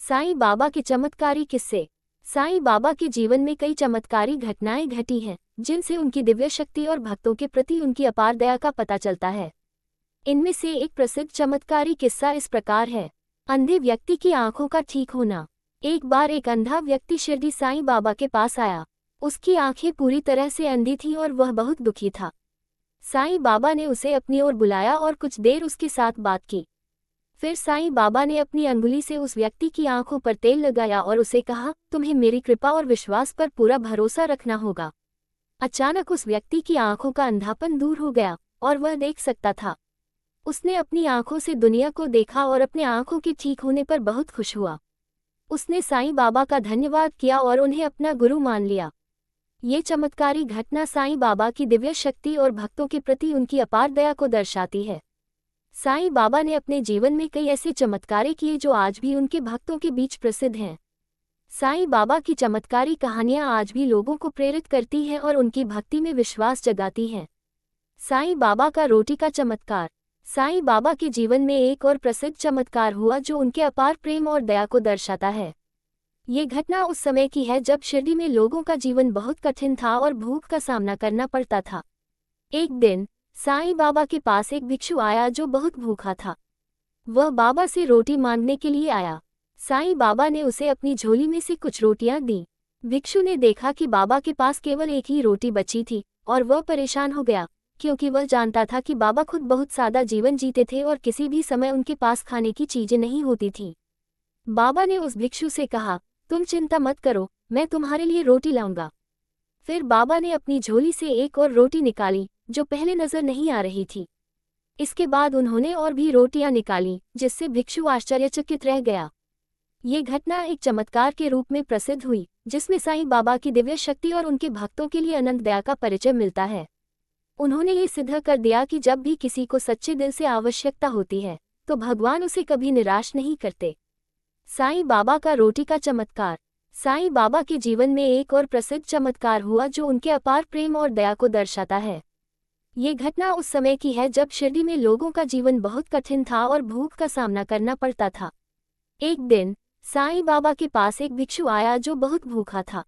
साईं बाबा के चमत्कारी किस्से। साईं बाबा के जीवन में कई चमत्कारी घटनाएं घटी हैं, जिनसे उनकी दिव्य शक्ति और भक्तों के प्रति उनकी अपार दया का पता चलता है। इनमें से एक प्रसिद्ध चमत्कारी किस्सा इस प्रकार है। अंधे व्यक्ति की आंखों का ठीक होना। एक बार एक अंधा व्यक्ति शिरडी साईं बाबा के पास आया। उसकी आंखें पूरी तरह से अंधी थीं और वह बहुत दुखी था। साईं बाबा ने उसे अपनी ओर बुलाया और कुछ देर उसके साथ बात की। फिर साईं बाबा ने अपनी अंगुली से उस व्यक्ति की आंखों पर तेल लगाया और उसे कहा, तुम्हें मेरी कृपा और विश्वास पर पूरा भरोसा रखना होगा। अचानक उस व्यक्ति की आंखों का अंधापन दूर हो गया और वह देख सकता था। उसने अपनी आंखों से दुनिया को देखा और अपने आंखों के ठीक होने पर बहुत खुश हुआ। उसने साईं बाबा का धन्यवाद किया और उन्हें अपना गुरु मान लिया। ये चमत्कारी घटना साईं बाबा की दिव्य शक्ति और भक्तों के प्रति उनकी अपार दया को दर्शाती है। साईं बाबा ने अपने जीवन में कई ऐसे चमत्कारे किए जो आज भी उनके भक्तों के बीच प्रसिद्ध हैं। साईं बाबा की चमत्कारी कहानियां आज भी लोगों को प्रेरित करती हैं और उनकी भक्ति में विश्वास जगाती हैं। साईं बाबा का रोटी का चमत्कार। साईं बाबा के जीवन में एक और प्रसिद्ध चमत्कार हुआ जो उनके अपार प्रेम और दया को दर्शाता है। ये घटना उस समय की है जब शिरडी में लोगों का जीवन बहुत कठिन था और भूख का सामना करना पड़ता था। एक दिन साईं बाबा के पास एक भिक्षु आया जो बहुत भूखा था। वह बाबा से रोटी मांगने के लिए आया। साईं बाबा ने उसे अपनी झोली में से कुछ रोटियां दी। भिक्षु ने देखा कि बाबा के पास केवल एक ही रोटी बची थी और वह परेशान हो गया, क्योंकि वह जानता था कि बाबा खुद बहुत सादा जीवन जीते थे और किसी भी समय उनके पास खाने की चीजें नहीं होती थीं। बाबा ने उस भिक्षु से कहा, तुम चिंता मत करो, मैं तुम्हारे लिए रोटी लाऊंगा। फिर बाबा ने अपनी झोली से एक और रोटी निकाली जो पहले नजर नहीं आ रही थी। इसके बाद उन्होंने और भी रोटियां निकाली, जिससे भिक्षु आश्चर्यचकित रह गया। ये घटना एक चमत्कार के रूप में प्रसिद्ध हुई, जिसमें साईं बाबा की दिव्य शक्ति और उनके भक्तों के लिए अनंत दया का परिचय मिलता है। उन्होंने ये सिद्ध कर दिया कि जब भी किसी को सच्चे दिल से आवश्यकता होती है, तो भगवान उसे कभी निराश नहीं करते। साईं बाबा का रोटी का चमत्कार। साईं बाबा के जीवन में एक और प्रसिद्ध चमत्कार हुआ जो उनके अपार प्रेम और दया को दर्शाता है। ये घटना उस समय की है जब शिरडी में लोगों का जीवन बहुत कठिन था और भूख का सामना करना पड़ता था। एक दिन साईं बाबा के पास एक भिक्षु आया जो बहुत भूखा था।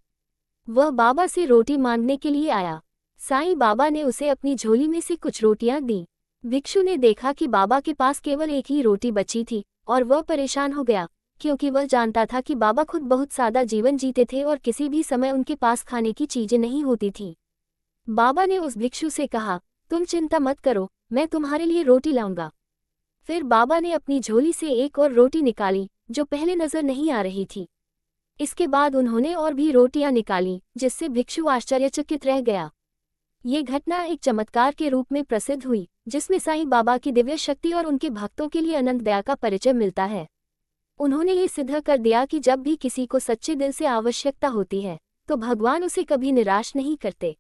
वह बाबा से रोटी मांगने के लिए आया। साईं बाबा ने उसे अपनी झोली में से कुछ रोटियां दी। भिक्षु ने देखा कि बाबा के पास केवल एक ही रोटी बची थी और वह परेशान हो गया, क्योंकि वह जानता था कि बाबा खुद बहुत सादा जीवन जीते थे और किसी भी समय उनके पास खाने की चीजें नहीं होती थीं। बाबा ने उस भिक्षु से कहा, तुम चिंता मत करो, मैं तुम्हारे लिए रोटी लाऊंगा। फिर बाबा ने अपनी झोली से एक और रोटी निकाली जो पहले नजर नहीं आ रही थी। इसके बाद उन्होंने और भी रोटियां निकाली, जिससे भिक्षु आश्चर्यचकित रह गया। ये घटना एक चमत्कार के रूप में प्रसिद्ध हुई, जिसमें साईं बाबा की दिव्य शक्ति और उनके भक्तों के लिए अनंत दया का परिचय मिलता है। उन्होंने ये सिद्ध कर दिया कि जब भी किसी को सच्चे दिल से आवश्यकता होती है, तो भगवान उसे कभी निराश नहीं करते।